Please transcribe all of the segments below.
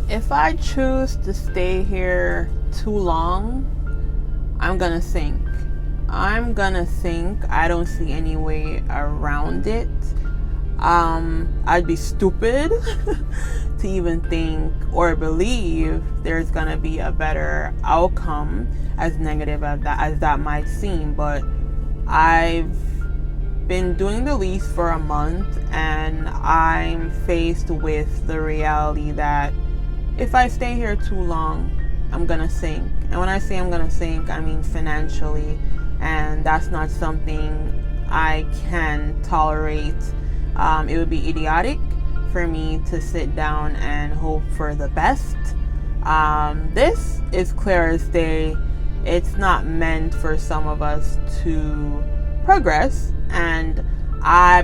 If I choose to stay here too long, I'm gonna sink. I don't see any way around it. I'd be stupid to even think or believe there's gonna be a better outcome, as negative as that might seem. But I've been doing the lease for a month, and I'm faced with the reality that if I stay here too long, I'm gonna sink. And when I say I'm gonna sink, I mean financially, and that's not something I can tolerate. It would be idiotic for me to sit down and hope for the best. This is clear as day. It's not meant for some of us to progress. And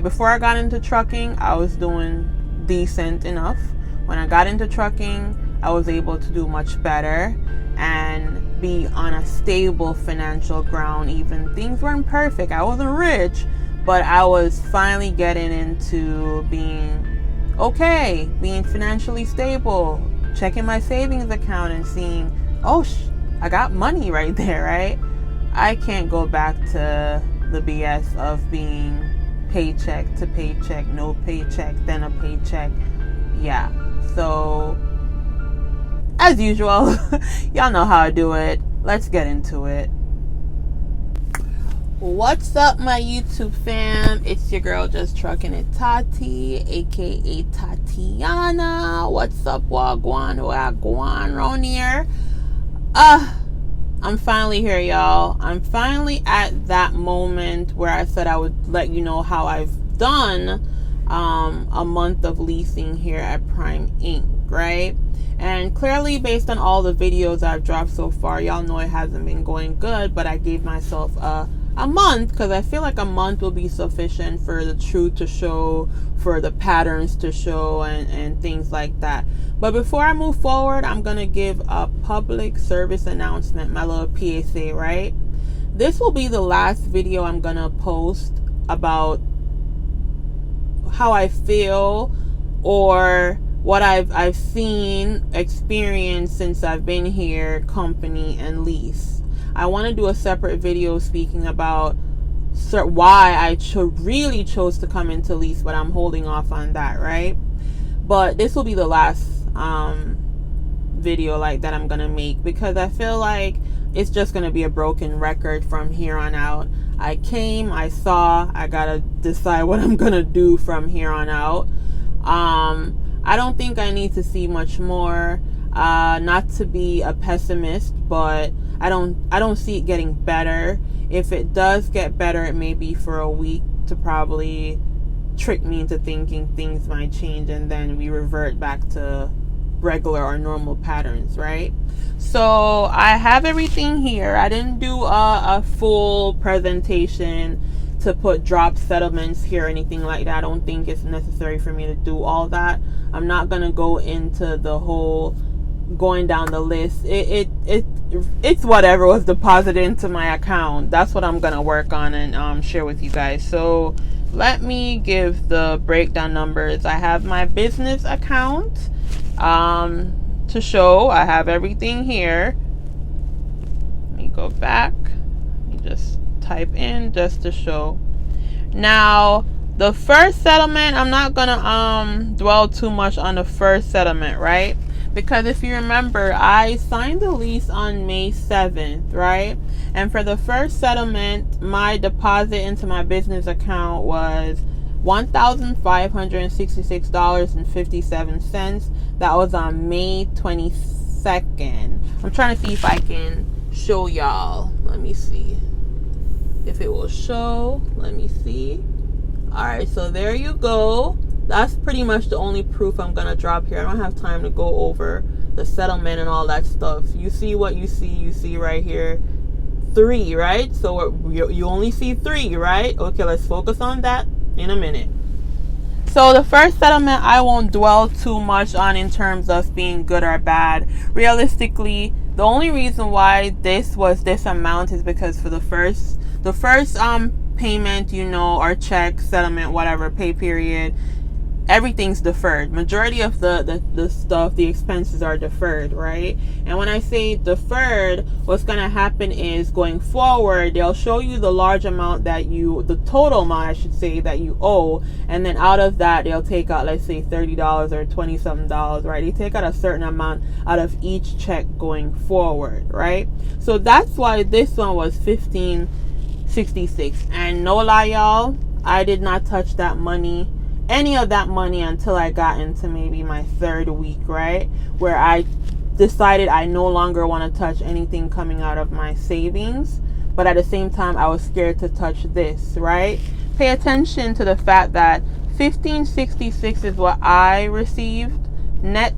before I got into trucking, I was doing decent enough. When I got into trucking, I was able to do much better and be on a stable financial ground. Even things weren't perfect. I wasn't rich, but I was finally getting into being okay, being financially stable, checking my savings account and seeing, I got money right there, right? I can't go back to the BS of being paycheck to paycheck, no paycheck, then a paycheck. Yeah, so as usual, y'all know how I do it. Let's get into it. What's up, my YouTube fam? It's your girl, Just Trucking It Tati, aka Tatiana. What's up, wagwan around here? I'm finally here, y'all. I'm finally at that moment where I said I would let you know how I've done a month of leasing here at Prime Inc., right? And clearly, based on all the videos I've dropped so far, y'all know it hasn't been going good, but I gave myself a month because I feel like a month will be sufficient for the truth to show, for the patterns to show, and things like that. But before I move forward, I'm going to give a public service announcement, my little PSA, right? This will be the last video I'm going to post about how I feel or what I've seen, experienced since I've been here, company and lease. I want to do a separate video speaking about why I really chose to come into lease, but I'm holding off on that, right? But this will be the last video like that I'm gonna make, because I feel like it's just gonna be a broken record from here on out. I came, I saw, I gotta decide what I'm gonna do from here on out. I don't think I need to see much more. Not to be a pessimist, but I don't see it getting better. If it does get better, it may be for a week to probably trick me into thinking things might change, and then we revert back to regular or normal patterns, right? So I have everything here. I didn't do a full presentation to put drop settlements here or anything like that. I don't think it's necessary for me to do all that. I'm not gonna go into the whole going down the list. It's whatever was deposited into my account. That's what I'm gonna work on and share with you guys. So let me give the breakdown numbers. I have my business account to show. I have everything here. Let me go back. Let me just type in just to show. Now the first settlement, I'm not gonna dwell too much on the first settlement, right? Because if you remember, I signed the lease on May 7th, right? And for the first settlement, my deposit into my business account was $1,566.57. That was on May 22nd. I'm trying to see if I can show y'all. Let me see if it will show. Let me see. All right, so there you go. That's pretty much the only proof I'm gonna drop here. I don't have time to go over the settlement and all that stuff. You see what you see right here, 3, right? So you only see 3, right? Okay, let's focus on that in a minute. So the first settlement I won't dwell too much on in terms of being good or bad. Realistically, the only reason why this was this amount is because for the first payment, or check, settlement, whatever, pay period, everything's deferred. Majority of the stuff, the expenses are deferred, right? And when I say deferred, what's going to happen is going forward, they'll show you the large amount the total amount, I should say, that you owe. And then out of that, they'll take out, let's say $30 or 20 something dollars, right? They take out a certain amount out of each check going forward, right? So that's why this one was $15.66. And no lie, y'all, I did not touch any of that money until I got into maybe my third week, right? Where I decided I no longer want to touch anything coming out of my savings. But at the same time, I was scared to touch this, right? Pay attention to the fact that $15.66 is what I received net,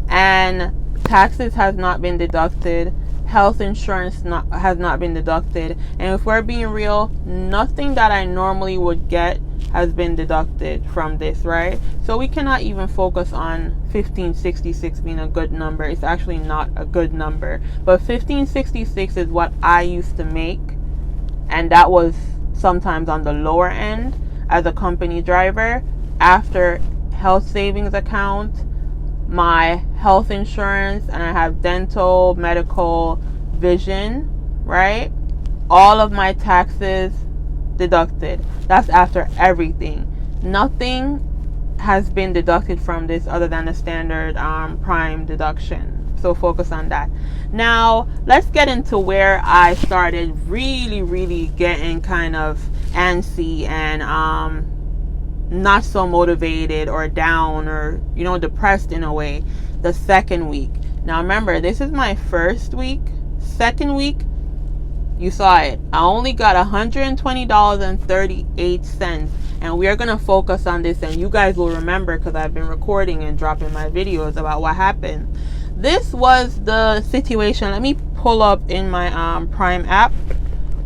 and taxes has not been deducted. Health insurance has not been deducted. And if we're being real, nothing that I normally would get has been deducted from this, right? So we cannot even focus on $15.66 being a good number. It's actually not a good number. But $15.66 is what I used to make, and that was sometimes on the lower end as a company driver. After health savings account, my health insurance, and I have dental, medical, vision, right? All of my taxes deducted. That's after everything. Nothing has been deducted from this other than the standard prime deduction. So focus on that. Now let's get into where I started really getting kind of antsy and not so motivated or down or depressed in a way. The second week. Now remember, this is my first week. Second week, you saw it. I only got $120.38, and we are going to focus on this, and you guys will remember because I've been recording and dropping my videos about what happened. This was the situation. Let me pull up in my Prime app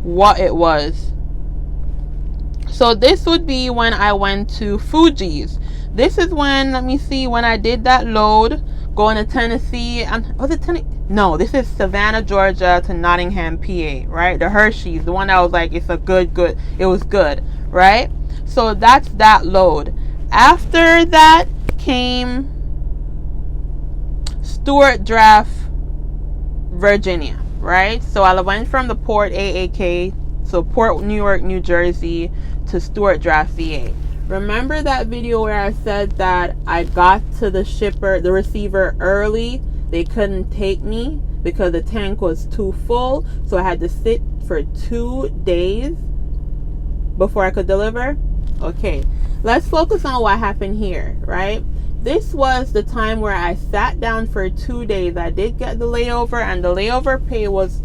what it was. So this would be when I went to Fuji's. This is when, let me see, when I did that load going to Tennessee. Was it Tennessee? No, this is Savannah, Georgia to Nottingham, PA, right? The Hershey's, the one that was like, it's a good, it was good, right? So that's that load. After that came Stuart Draft, Virginia, right? So I went from the Port AAK, so Port Newark, New Jersey to Stuart Draft, VA. Remember that video where I said that I got to the receiver early? They couldn't take me because the tank was too full. So I had to sit for 2 days before I could deliver. Okay, let's focus on what happened here, right? This was the time where I sat down for 2 days. I did get the layover, and the layover pay was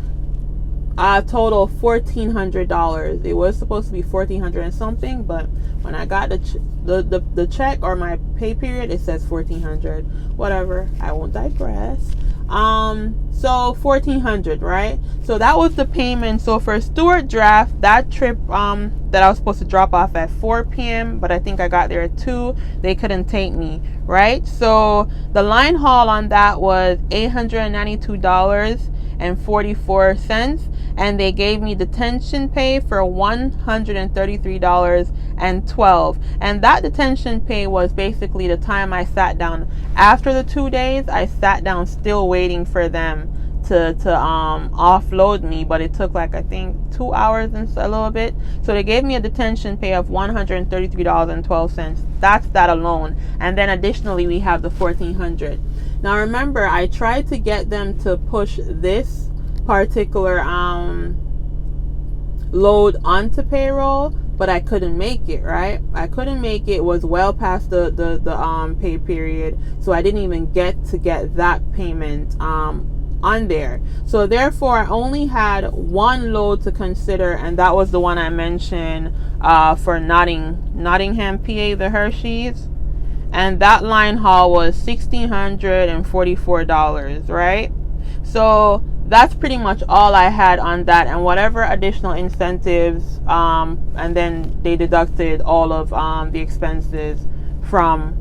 a total of $1,400. It was supposed to be $1,400 and something, but when I got the check or my pay period, it says $1,400. Whatever, I won't digress. So $1,400, right? So that was the payment. So for Stuart Draft, that trip that I was supposed to drop off at 4 p.m., but I think I got there at 2. They couldn't take me, right? So the line haul on that was $892.44, and they gave me detention pay for $133.12. And that detention pay was basically the time I sat down. After the 2 days, I sat down still waiting for them to offload me, but it took like I think 2 hours and a little bit. So they gave me a detention pay of $133.12. That's that alone. And then additionally we have the $1,400. Now remember, I tried to get them to push this particular load onto payroll, but I couldn't make it, right? I couldn't make it. It was well past the pay period, so I didn't even get that payment on there. So therefore I only had one load to consider, and that was the one I mentioned for Nottingham, PA, the Hershey's, and that line haul was $1,644, right? So that's pretty much all I had on that, and whatever additional incentives, and then they deducted all of the expenses from,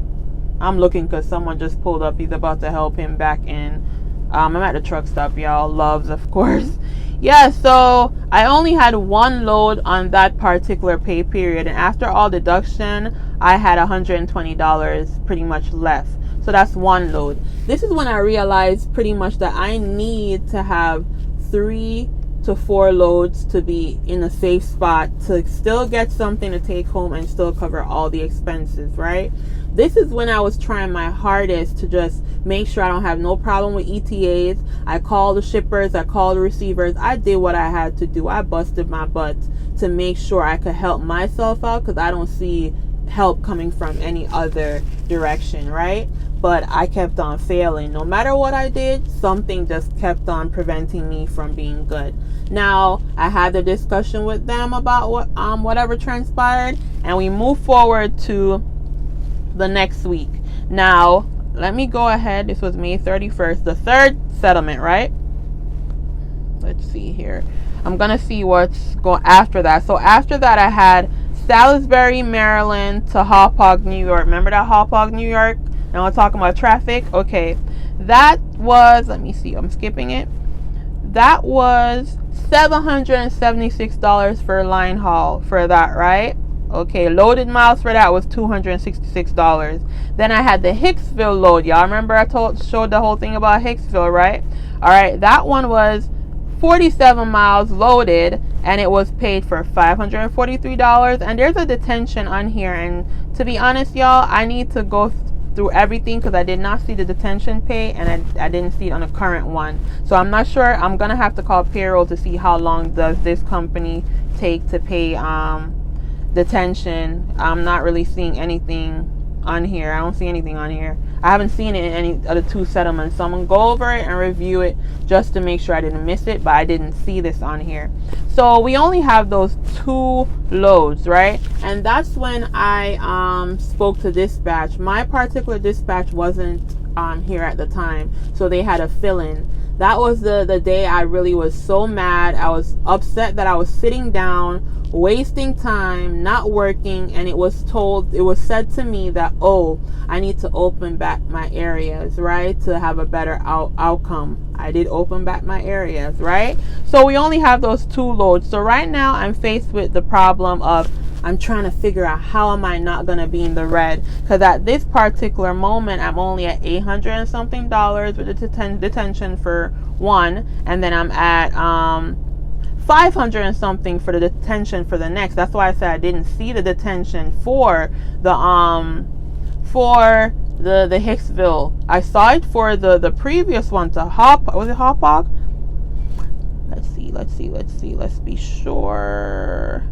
I'm looking because someone just pulled up, he's about to help him back in I'm at the truck stop, y'all. Loves, of course. Yeah, so I only had one load on that particular pay period, and after all deduction, I had $120 pretty much left. So that's one load. This is when I realized pretty much that I need to have 3 to 4 loads to be in a safe spot to still get something to take home and still cover all the expenses, right? This is when I was trying my hardest to just make sure I don't have no problem with ETAs. I called the shippers, I called the receivers. I did what I had to do. I busted my butt to make sure I could help myself out, because I don't see help coming from any other direction, right? But I kept on failing. No matter what I did, something just kept on preventing me from being good. Now, I had the discussion with them about whatever transpired, and we moved forward to the next week. Now, let me go ahead. This was May 31st, the third settlement, right? Let's see here. I'm going to see what's going after that. So after that, I had Salisbury, Maryland to Hauppauge, New York. Remember that Hauppauge, New York? Now we're talking about traffic. Okay. That was, let me see, I'm skipping it. That was $776 for line haul for that, right? Okay, loaded miles for that was $266. Then I had the Hicksville load. Y'all remember I showed the whole thing about Hicksville, right? All right, that one was 47 miles loaded, and it was paid for $543. And there's a detention on here, and to be honest, y'all, I need to go through everything because I did not see the detention pay, and I didn't see it on the current one. So I'm not sure. I'm gonna have to call payroll to see how long does this company take to pay detention. I'm not really seeing anything on here. I don't see anything on here. I haven't seen it in any of the 2 settlements, so I'm gonna go over it and review it just to make sure I didn't miss it, but I didn't see this on here. So we only have those 2 loads, right? And that's when I spoke to dispatch. My particular dispatch wasn't here at the time, so they had a fill-in. That was the day I really was so mad. I was upset that I was sitting down, wasting time, not working, and it was said to me that, oh, I need to open back my areas, right, to have a better outcome. I did open back my areas, right? So we only have those 2 loads. So right now I'm faced with the problem of I'm trying to figure out how am I not going to be in the red, because at this particular moment I'm only at $800 and something with the detention for one, and then I'm at $500 and something for the detention for the next. That's why I said I didn't see the detention for the Hicksville. I saw it for the previous one to Hauppauge? Let's be sure.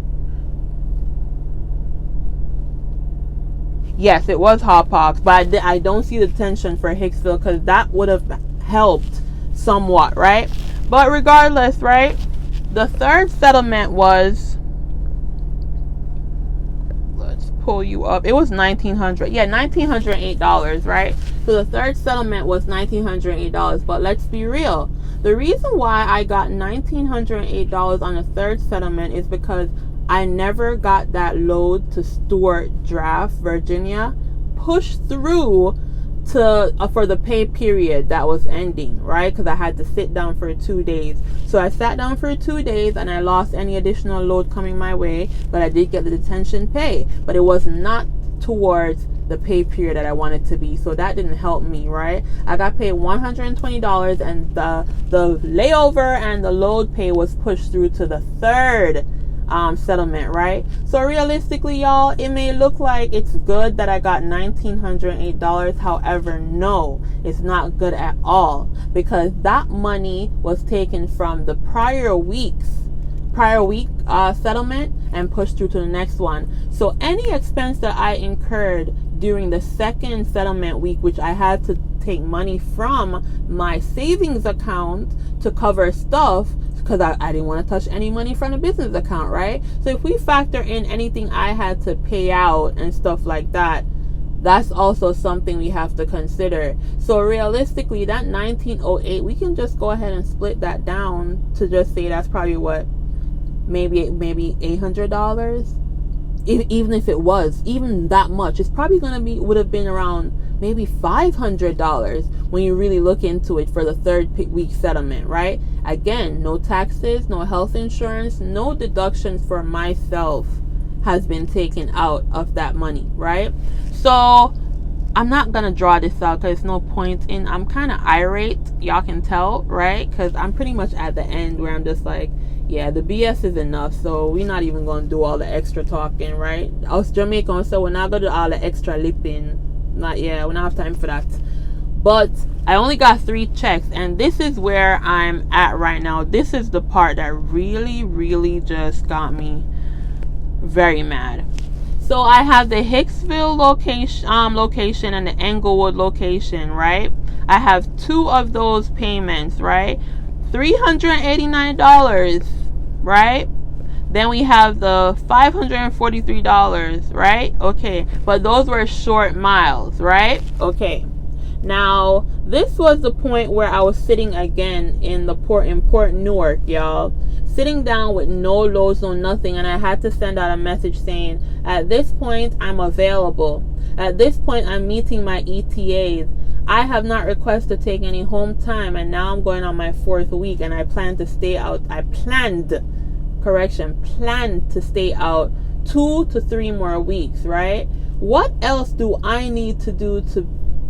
Yes, it was Hauppauge, but I don't see the detention for Hicksville, because that would have helped somewhat, right? But regardless, right? The third settlement was, let's pull you up. It was $1,900. Yeah, $1,908, right? So the third settlement was $1,908. But let's be real. The reason why I got $1,908 on the third settlement is because I never got that load to Stuart Draft, Virginia, pushed through to for the pay period that was ending, right? Because I had to sit down for 2 days. So I sat down for 2 days and I lost any additional load coming my way, but I did get the detention pay. But it was not towards the pay period that I wanted to be, so that didn't help me, right? I got paid $120, and the layover and the load pay was pushed through to the third settlement, right? So realistically, y'all, it may look like it's good that I got $1,908. However, no, it's not good at all, because that money was taken from the prior week settlement and pushed through to the next one. So any expense that I incurred during the second settlement week, which I had to take money from my savings account to cover stuff, because I didn't want to touch any money from the business account, right? So if we factor in anything I had to pay out and stuff like that, that's also something we have to consider. So realistically, that $1,908, we can just go ahead and split that down to just say that's probably what, maybe $800. Even if it was even that much, it's probably would have been around maybe $500, when you really look into it for the third week settlement, right? Again, no taxes, no health insurance, no deductions for myself has been taken out of that money, right? So I'm not gonna draw this out because there's no point in. I'm kind of irate, y'all can tell, right? Because I'm pretty much at the end where I'm just like, yeah, the BS is enough, so we're not even gonna do all the extra talking, right? Us Jamaicans, so we're not gonna do all the extra lipping. Not, yeah, we don't have time for that. But I only got 3 checks, and this is where I'm at right now. This is the part that really just got me very mad. So I have the Hicksville location and the Englewood location, right? I have 2 of those payments, right? $389, right? Then we have the $543, right? Okay, but those were short miles, right? Okay. Now, this was the point where I was sitting again in Port Newark, y'all. Sitting down with no loads, no nothing, and I had to send out a message saying, at this point, I'm available. At this point, I'm meeting my ETAs. I have not requested to take any home time, and now I'm going on my 4th week, and I plan to stay out. Planned to stay out 2 to 3 more weeks, right? What else do I need to do to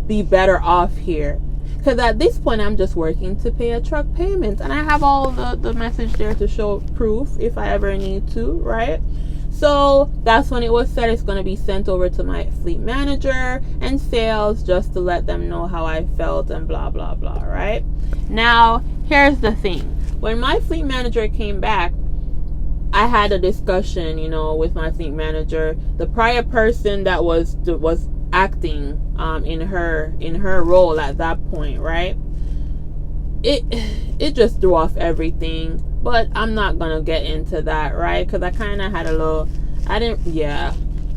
be better off here? Because at this point, I'm just working to pay a truck payment, and I have all the message there to show proof if I ever need to, right? So that's when it was said it's going to be sent over to my fleet manager and sales just to let them know how I felt and blah blah blah, right? Now, here's the thing. When my fleet manager came back, I had a discussion, with my fleet manager. The prior person that was acting in her role at that point, right? It just threw off everything. But I'm not gonna get into that, right? Because I kind of had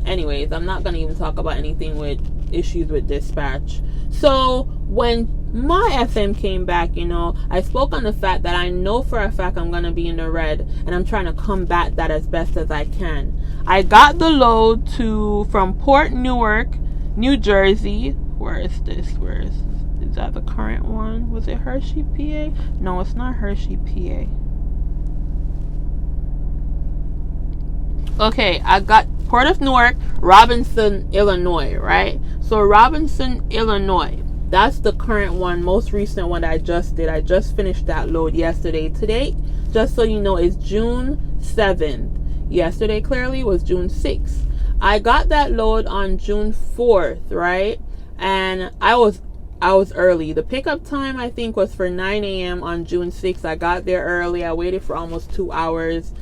anyways, I'm not gonna even talk about anything with issues with dispatch. So when my FM came back, I spoke on the fact that I know for a fact I'm gonna be in the red, and I'm trying to combat that as best as I can. I got the load from Port Newark, New Jersey. Where is this? Is that the current one? Was it Hershey, PA? No, it's not Hershey, PA. Okay, I got Port of Newark, Robinson, Illinois, right? So Robinson, Illinois, that's the current one, most recent one that I just did. I just finished that load yesterday. Today, just so you know, is June 7th. Yesterday, clearly, was June 6th. I got that load on June 4th, right? And I was early. The pickup time, I think, was for 9 a.m. on June 6th. I got there early. I waited for almost 2 hours.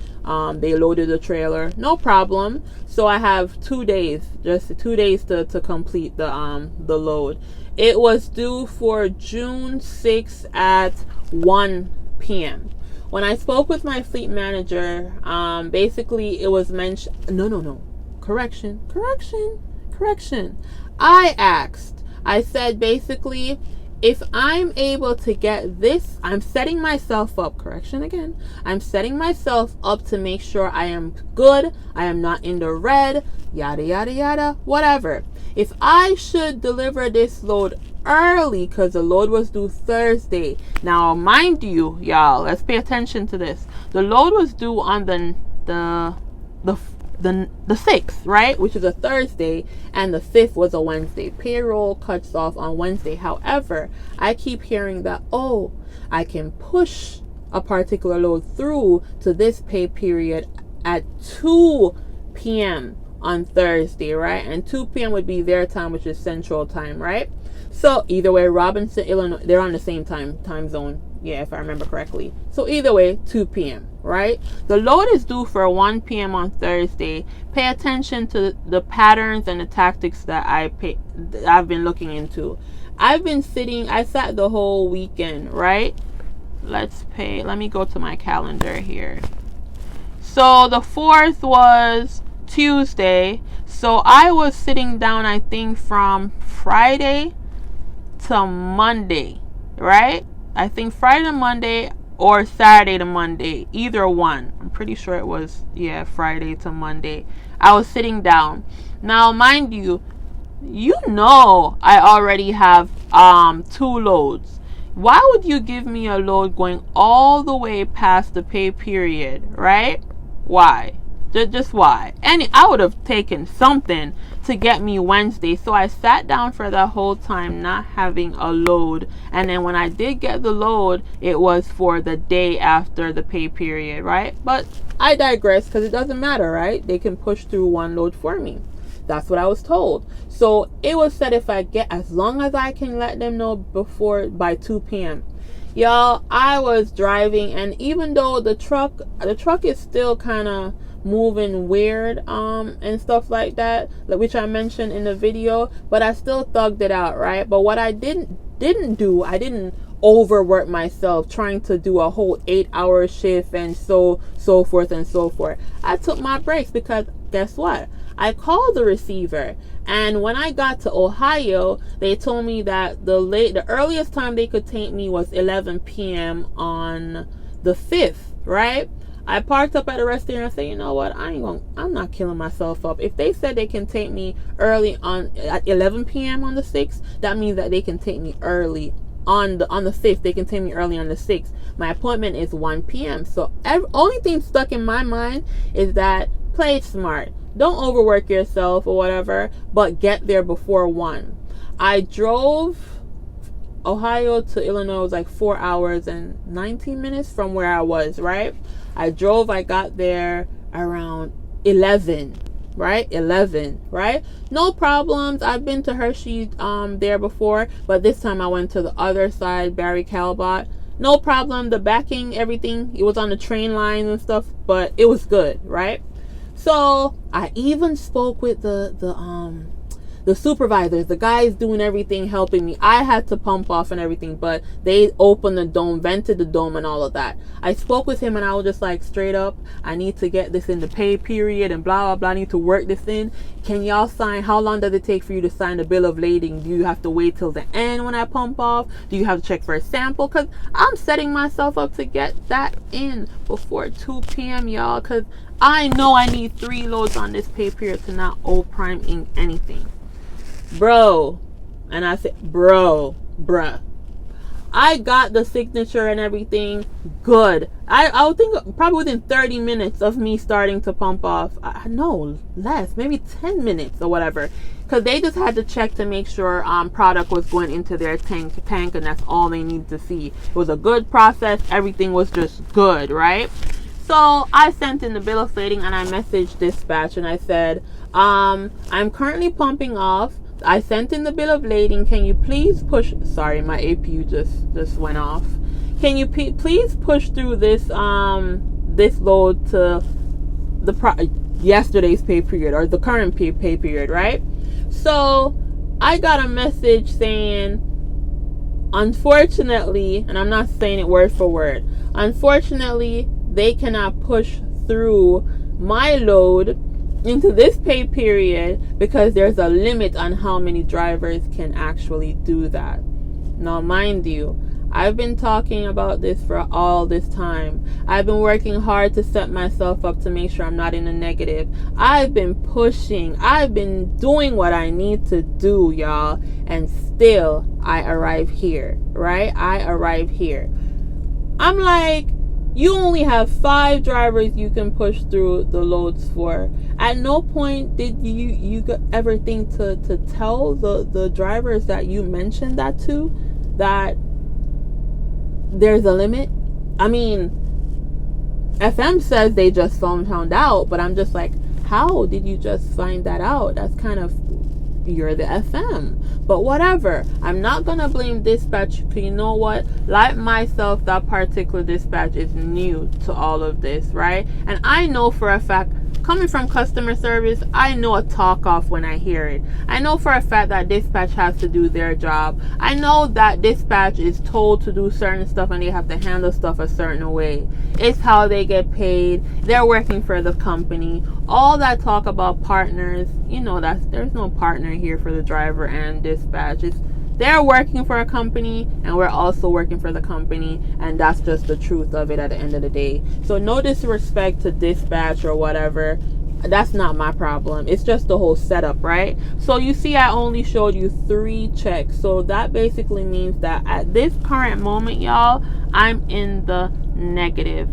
They loaded the trailer, no problem. So I have 2 days, just 2 days to complete the load. It was due for June 6th at 1 p.m. When I spoke with my fleet manager, basically it was mentioned. No. Correction. I said basically, if I'm able to get this, I'm setting myself up, I'm setting myself up to make sure I am good, I am not in the red, yada, yada, yada, whatever. If I should deliver this load early, because the load was due Thursday. Now, mind you, y'all, let's pay attention to this. The load was due on the 6th, right, which is a Thursday, and the 5th was a Wednesday. Payroll cuts off on Wednesday. However, I keep hearing that, I can push a particular load through to this pay period at 2 p.m. on Thursday, right? And 2 p.m. would be their time, which is Central Time, right? So either way, Robinson, Illinois, they're on the same time zone. Yeah, if I remember correctly. So either way, 2 p.m., right? The load is due for 1 p.m. on Thursday. Pay attention to the patterns and the tactics that I've been looking into. I sat the whole weekend, right? Let me go to my calendar here. So the 4th was Tuesday. So I was sitting down, I think, from Friday to Monday, right? I think Friday to Monday or Saturday to Monday, either one. I'm pretty sure it was, Friday to Monday. I was sitting down. Now, mind you, you know I already have 2 loads. Why would you give me a load going all the way past the pay period, right? Why? Just why? And I would have taken something to get me Wednesday. So I sat down for the whole time not having a load. And then when I did get the load, it was for the day after the pay period, right? But I digress because it doesn't matter, right? They can push through 1 load for me. That's what I was told. So it was said if I get, as long as I can let them know by 2 p.m. Y'all, I was driving, and even though the truck is still kind of moving weird and stuff like that, which I mentioned in the video, but I still thugged it out, right? But what I didn't do, I didn't overwork myself trying to do a whole 8-hour shift and so forth and so forth. I took my breaks because guess what? I called the receiver, and when I got to Ohio, they told me that the earliest time they could take me was 11 p.m. on the 5th, right? I parked up at a restaurant and I said, you know what? I'm not killing myself up. If they said they can take me early at 11 p.m. on the 6th, that means that they can take me early on the 5th. They can take me early on the 6th. My appointment is 1 p.m. So only thing stuck in my mind is that play it smart. Don't overwork yourself or whatever, but get there before 1. I drove Ohio to Illinois. It was like 4 hours and 19 minutes from where I was, right? I got there around 11, right? 11, right? No problems. I've been to Hershey there before, but this time I went to the other side, Barry Calbot. No problem. The backing, everything, it was on the train lines and stuff, but it was good, right? So I even spoke with the supervisors, the guys doing everything, helping me. I had to pump off and everything, but they opened the dome, vented the dome and all of that. I spoke with him and I was just like, straight up, I need to get this in the pay period and blah, blah, blah. I need to work this in. Can y'all sign? How long does it take for you to sign the bill of lading? Do you have to wait till the end when I pump off? Do you have to check for a sample? Because I'm setting myself up to get that in before 2 p.m., y'all, because I know I need 3 loads on this pay period to not owe Prime Inc. anything. Bro, and I said, bruh, I got the signature and everything good. I would think probably within 30 minutes of me starting to pump off. No, less, maybe 10 minutes or whatever, because they just had to check to make sure product was going into their tank, and that's all they needed to see. It was a good process. Everything was just good, right? So I sent in the bill of lading and I messaged dispatch and I said, I'm currently pumping off. I sent in the bill of lading. Can you please push? Sorry, my APU just went off. Can you please push through this this load to yesterday's pay period or the current pay period, right? So I got a message saying, unfortunately, and I'm not saying it word for word, unfortunately, they cannot push through my load into this pay period because there's a limit on how many drivers can actually do that. Now, mind you, I've been talking about this for all this time. I've been working hard to set myself up to make sure I'm not in the negative. I've been pushing. I've been doing what I need to do, y'all. And still, I arrive here, right? I arrive here. I'm like, you only have 5 drivers you can push through the loads for. At no point did you ever think to tell the drivers that you mentioned that to, that there's a limit. I mean, FM says they just found out, but I'm just like, how did you just find that out? That's kind of, you're the FM. But whatever, I'm not gonna blame dispatch, because you know what, like myself, that particular dispatch is new to all of this, right? And I know for a fact, coming from customer service, I know a talk off when I hear it. I know for a fact that dispatch has to do their job. I know that dispatch is told to do certain stuff and they have to handle stuff a certain way. It's how they get paid. They're working for the company. All that talk about partners, you know, there's no partner here for the driver and dispatch. They're working for a company and we're also working for the company, and that's just the truth of it at the end of the day. So no disrespect to dispatch or whatever. That's not my problem. It's just the whole setup, right? So you see, I only showed you 3 checks. So that basically means that at this current moment, y'all, I'm in the negative.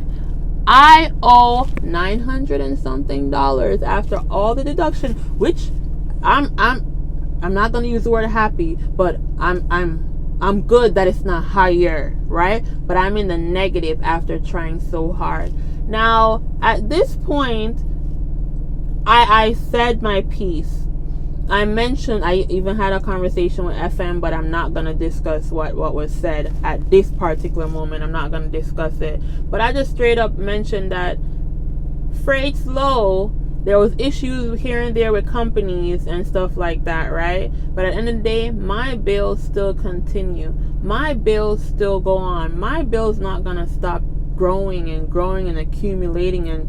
I owe $900 and something after all the deduction, which I'm not gonna use the word happy, but I'm good that it's not higher, right? But I'm in the negative after trying so hard. Now at this point, I said my piece. I mentioned, I even had a conversation with FM, but I'm not going to discuss what was said at this particular moment. I'm not going to discuss it. But I just straight up mentioned that freight's low. There was issues here and there with companies and stuff like that, right? But at the end of the day, my bills still continue. My bills still go on. My bill's not going to stop growing and accumulating and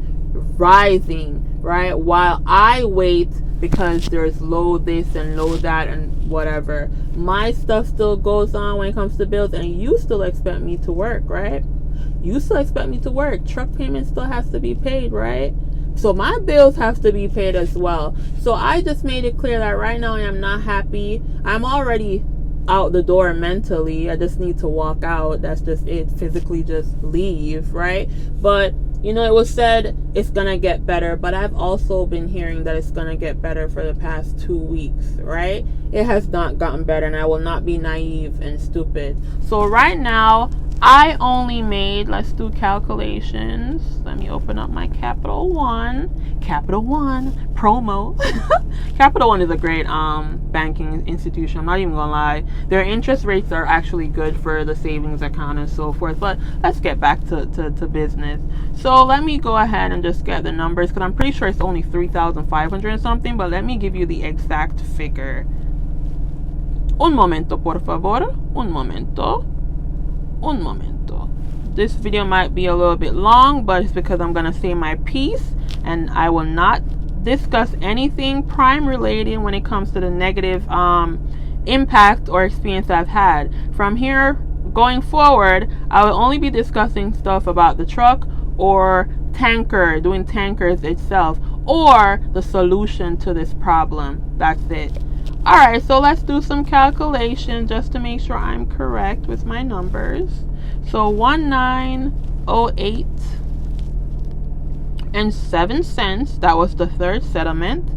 rising, right? While I wait because there's low this and low that and whatever. My stuff still goes on when it comes to bills, and you still expect me to work, right? You still expect me to work. Truck payment still has to be paid, right? So my bills have to be paid as well. So I just made it clear that right now I am not happy. I'm already out the door mentally. I just need to walk out. That's just it. Physically just leave, right? But you know, it was said it's gonna get better, but I've also been hearing that it's gonna get better for the past 2 weeks, right? It has not gotten better, and I will not be naive and stupid. So right now, I only made, let's do calculations. Let me open up my Capital One promo. Capital One is a great banking institution. I'm not even gonna lie. Their interest rates are actually good for the savings account and so forth. But let's get back to business. So let me go ahead and just get the numbers, because I'm pretty sure it's only 3,500 and something. But let me give you the exact figure. Un momento, por favor. Un momento. This video might be a little bit long, but it's because I'm going to say my piece, and I will not discuss anything prime related when it comes to the negative impact or experience I've had. From here going forward, I will only be discussing stuff about the truck or doing tankers itself, or the solution to this problem. That's it. Alright, so let's do some calculation just to make sure I'm correct with my numbers. So 1908 and 7 cents, that was the third settlement,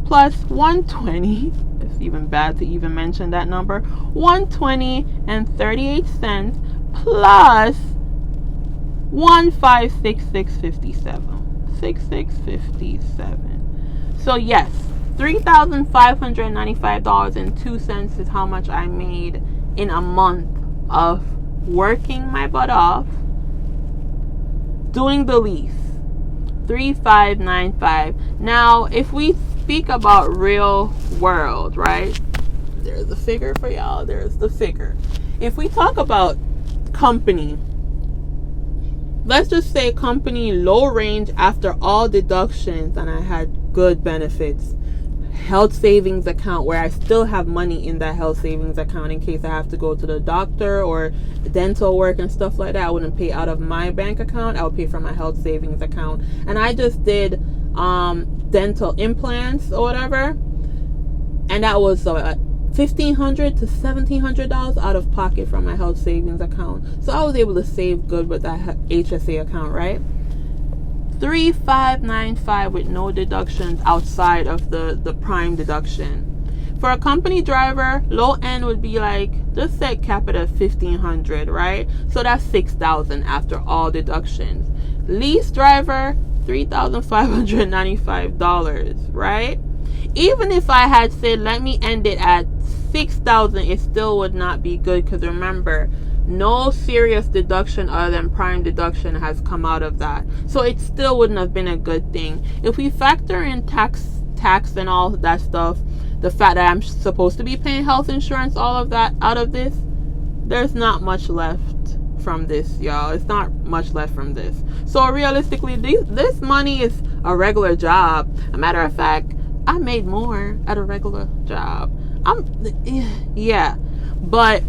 plus 120, it's even bad to even mention that number, 120 and 38 cents plus 156657. 6657. So yes, $3,595.02 is how much I made in a month of working my butt off doing the lease. 3,595. Now, if we speak about real world, right? There's the figure for y'all. There's the figure. If we talk about company, let's just say company low range after all deductions, and I had good benefits. Health savings account where I still have money in that health savings account in case I have to go to the doctor or dental work and stuff like that. I wouldn't pay out of my bank account. I would pay from my health savings account. And I just did dental implants or whatever, and that was $1,500 to $1,700 out of pocket from my health savings account. So I was able to save good with that HSA account, right? 3,595 with no deductions outside of the prime deduction. For a company driver, low end would be like, just set cap it at $1,500, right? So that's $6,000 after all deductions. Lease driver, $3,595, right? Even if I had said, let me end it at $6,000, it still would not be good, because remember, no serious deduction other than prime deduction has come out of that. So it still wouldn't have been a good thing. If we factor in tax and all that stuff, the fact that I'm supposed to be paying health insurance, all of that out of this, there's not much left from this, y'all. It's not much left from this. So realistically, this money is a regular job. A matter of fact, I made more at a regular job. Yeah. But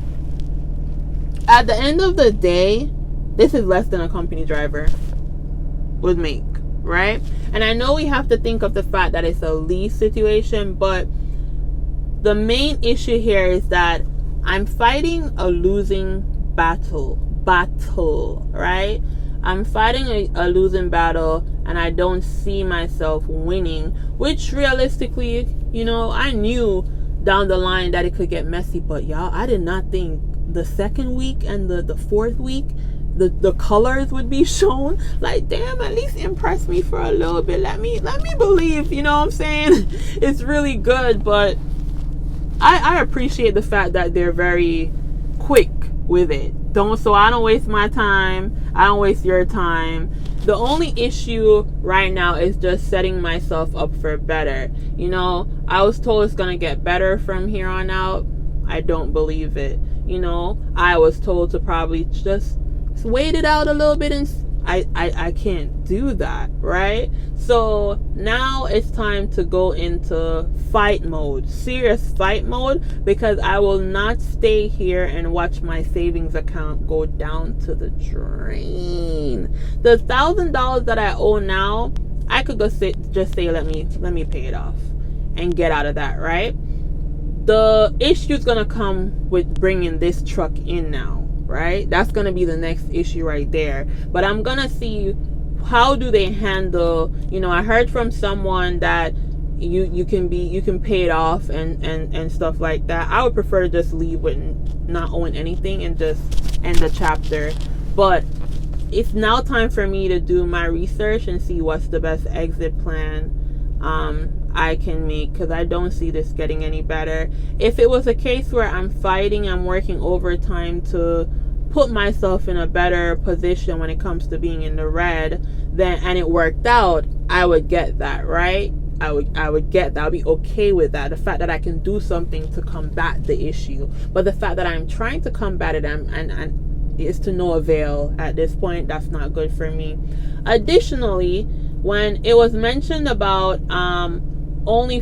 at the end of the day, this is less than a company driver would make. right? And I know we have to think of the fact that it's a lease situation, but the main issue here is that I'm fighting a losing battle, right? I'm fighting a losing battle, and I don't see myself winning, which realistically, I knew down the line that it could get messy, but y'all, I did not think the second week and the fourth week the colors would be shown. Like, damn, at least impress me for a little bit. Let me believe, you know what I'm saying? It's really good, but I appreciate the fact that they're very quick with it. So I don't waste my time. I don't waste your time. The only issue right now is just setting myself up for better. I was told it's going to get better from here on out. I don't believe it. I was told to probably just wait it out a little bit, and I can't do that, right? So now it's time to go into fight mode, serious fight mode, because I will not stay here and watch my savings account go down to the drain. The $1,000 that I owe now, I could just say let me pay it off and get out of that, right? The issue is gonna come with bringing this truck in now, right? That's gonna be the next issue right there. But I'm gonna see how do they handle. I heard from someone that you can pay it off and stuff like that. I would prefer to just leave with not owing anything and just end the chapter. But it's now time for me to do my research and see what's the best exit plan I can make, because I don't see this getting any better. If it was a case where I'm working overtime to put myself in a better position when it comes to being in the red, and it worked out, I would get that, right? I would get that. I'll be okay with that. The fact that I can do something to combat the issue. But the fact that I'm trying to combat it and is to no avail at this point, that's not good for me. Additionally, when it was mentioned about only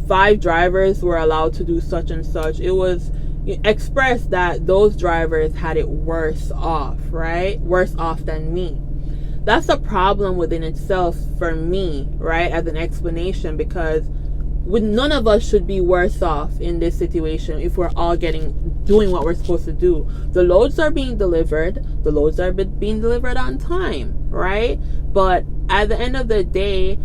5 drivers were allowed to do such and such, it was expressed that those drivers had it worse off, right? Worse off than me. That's a problem within itself for me, right? As an explanation, because none of us should be worse off in this situation if we're all doing what we're supposed to do. The loads are being delivered. The loads are being delivered on time, right? But at the end of the day,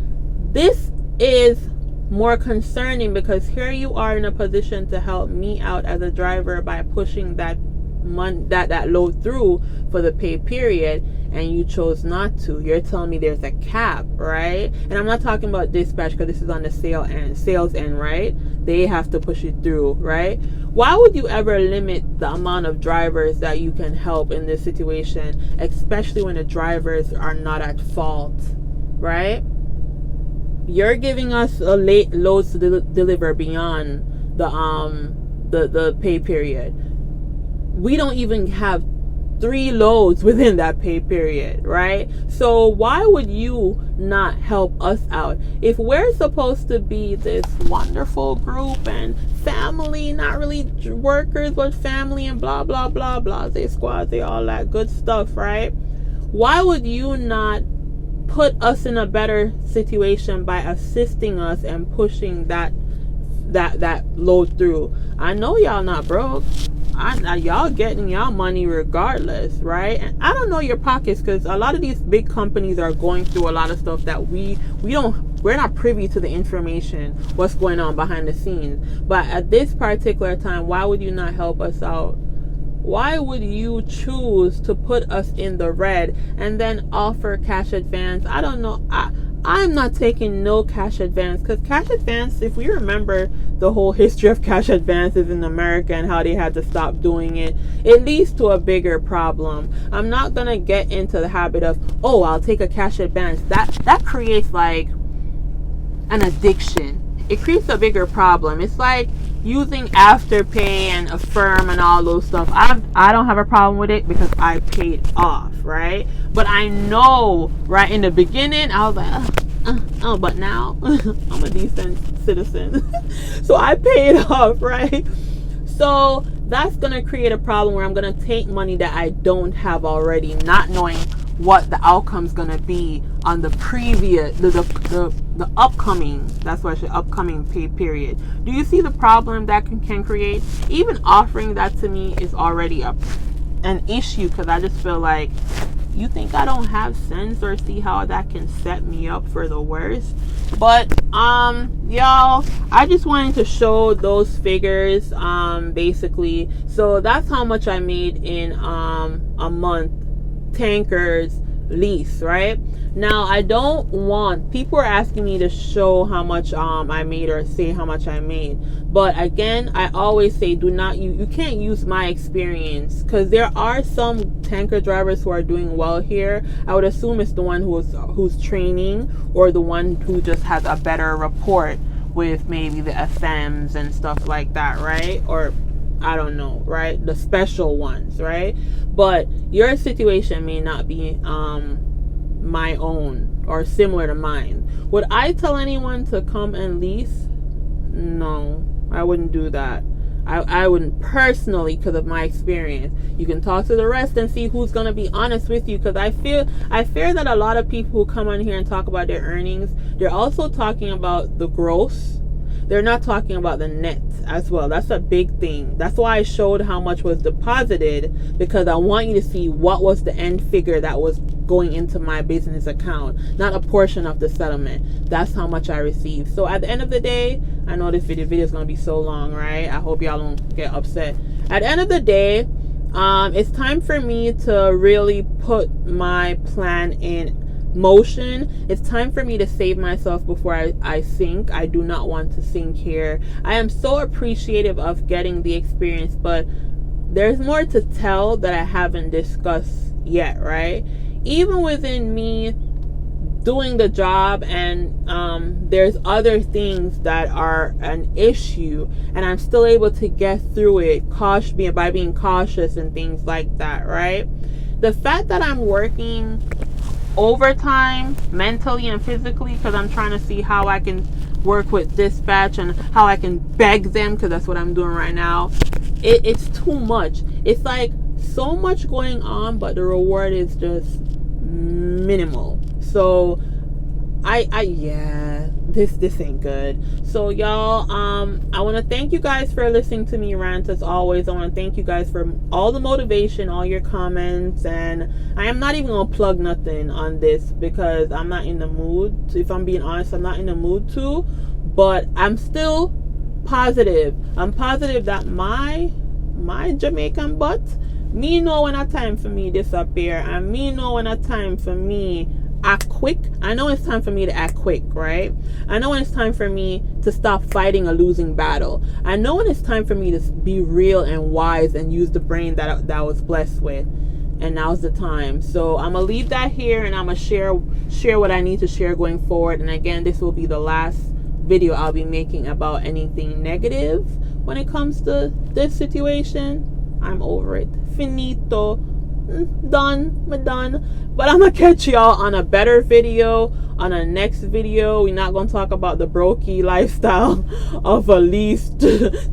this is more concerning, because here you are in a position to help me out as a driver by pushing that load through for the pay period, and you chose not to. You're telling me there's a cap, right? And I'm not talking about dispatch, because this is on the sales end, right? They have to push it through, right? Why would you ever limit the amount of drivers that you can help in this situation, especially when the drivers are not at fault, right? You're giving us a late loads to deliver beyond the pay period. We don't even have 3 loads within that pay period, right? So why would you not help us out? If we're supposed to be this wonderful group and family, not really workers, but family and blah, blah, blah, blah, they squad, they all that good stuff, right? Why would you not put us in a better situation by assisting us and pushing that load through? I know y'all not broke. Y'all getting y'all money regardless, right? And I don't know your pockets, because a lot of these big companies are going through a lot of stuff that we're not privy to the information, what's going on behind the scenes. But at this particular time, why would you not help us out? Why would you choose to put us in the red and then offer cash advance? I don't know. I'm not taking no cash advance, because cash advance, if we remember the whole history of cash advances in America and how they had to stop doing it, it leads to a bigger problem. I'm not going to get into the habit of, I'll take a cash advance. That creates like an addiction. It creates a bigger problem. It's like using Afterpay and Affirm and all those stuff. I don't have a problem with it because I paid off, right? But I know right in the beginning I was like, but now I'm a decent citizen. So I paid off, right? So that's gonna create a problem where I'm gonna take money that I don't have already, not knowing what the outcome's gonna be on the previous, the upcoming, that's what I should, upcoming pay period. Do you see the problem that can create? Even offering that to me is already an issue, because I just feel like, you think I don't have sense or see how that can set me up for the worst? But y'all, I just wanted to show those figures basically. So that's how much I made in a month, tankers lease, right? Now I don't want, people are asking me to show how much I made or say how much I made, but again, I always say, do not, you can't use my experience, because there are some tanker drivers who are doing well here. I would assume it's the one who's training, or the one who just has a better rapport with maybe the FMs and stuff like that, right? Or I don't know, right? The special ones, right? But your situation may not be my own or similar to mine. Would I tell anyone to come and lease? No, I wouldn't do that. I wouldn't personally, because of my experience. You can talk to the rest and see who's going to be honest with you, because I fear that a lot of people who come on here and talk about their earnings, they're also talking about the gross. They're not talking about the net as well. That's a big thing. That's why I showed how much was deposited, because I want you to see what was the end figure that was going into my business account, not a portion of the settlement. That's how much I received. So at the end of the day, I know this video is going to be so long, right? I hope y'all don't get upset. At the end of the day, it's time for me to really put my plan in motion. It's time for me to save myself before I sink. I do not want to sink here. I am so appreciative of getting the experience, but there's more to tell that I haven't discussed yet, right? Even within me doing the job, and there's other things that are an issue, and I'm still able to get through it by being cautious and things like that, right? The fact that I'm working overtime mentally and physically, because I'm trying to see how I can work with dispatch and how I can beg them, because that's what I'm doing right now. It's too much. It's like so much going on, but the reward is just minimal. So yeah, this ain't good. So y'all, I want to thank you guys for listening to me rant as always. I want to thank you guys for all the motivation, all your comments, and I am not even gonna plug nothing on this because I'm not in the mood. If I'm being honest, I'm not in the mood to, but I'm still positive. I'm positive that my Jamaican butt, me know when a time for me disappear, and me know when a time for me act quick. I know it's time for me to act quick, right? I know when it's time for me to stop fighting a losing battle. I know when it's time for me to be real and wise and use the brain that I was blessed with. And now's the time. So I'm gonna leave that here, and I'm gonna share what I need to share going forward. And again, this will be the last video I'll be making about anything negative when it comes to this situation. I'm over it. Finito. Done. But I'm gonna catch y'all on a better video, on a next video. We're not gonna talk about the brokey lifestyle of a leased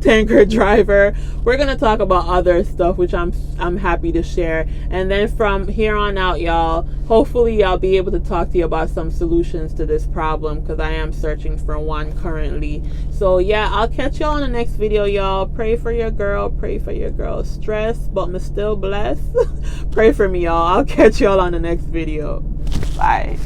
tanker driver. We're gonna talk about other stuff, which I'm happy to share. And then from here on out, y'all, hopefully I'll be able to talk to you about some solutions to this problem, because I am searching for one currently. So yeah, I'll catch y'all on the next video, y'all. Pray for your girl. Pray for your girl. Stressed, but me still blessed. Pray for me, y'all. I'll catch y'all on the next video. Bye.